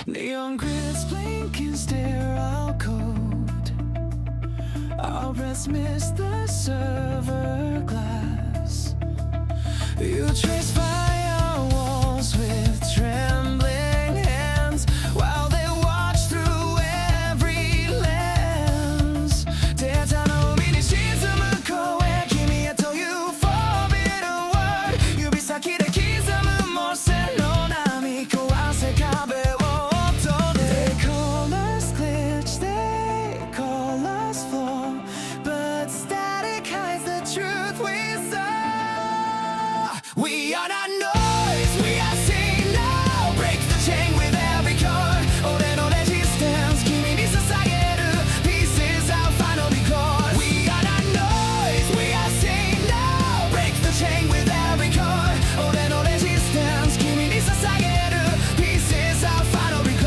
Neon grids blinking, sterile code. Our breaths miss the server glass. You trace firewalls with trembling hands while they watch through every lens. 出たの海に沈む声、君へという forbidden word。 指先で刻むモーセの波、壊せ壁を。They call us glitch, they call us flaw, but static hides the truth we saw. We are not noise, we are seen now. Break the chain with every chord. 俺の resistance 君に捧げる Peace is our final record. We are not noise, we are seen now. Break the chain with every chord. 俺の resistance 君に捧げる Peace is our final record.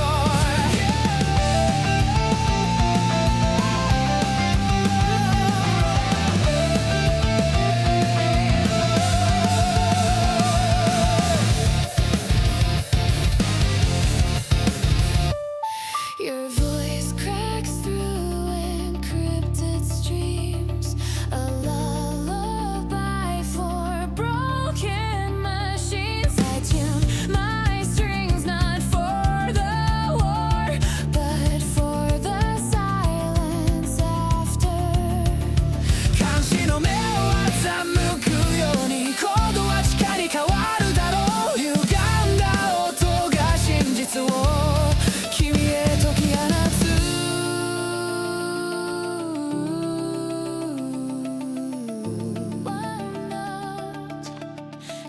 Your voice cracks through encrypted streams, a lullaby for broken machines. I tune my strings not for the war, but for the silence after. 監視の目を欺くようにコードは地下に変わるだろう。歪んだ音が真実を君へ解き放つ。One note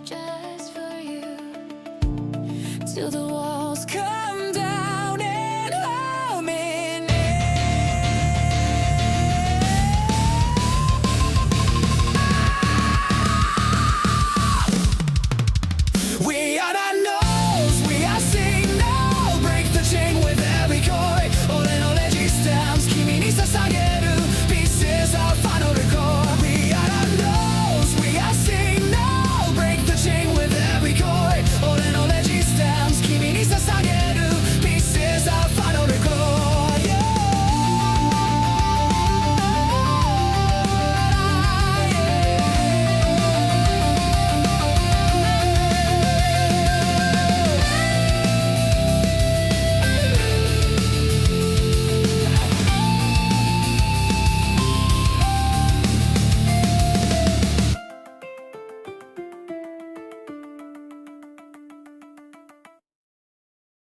just for you. To the wall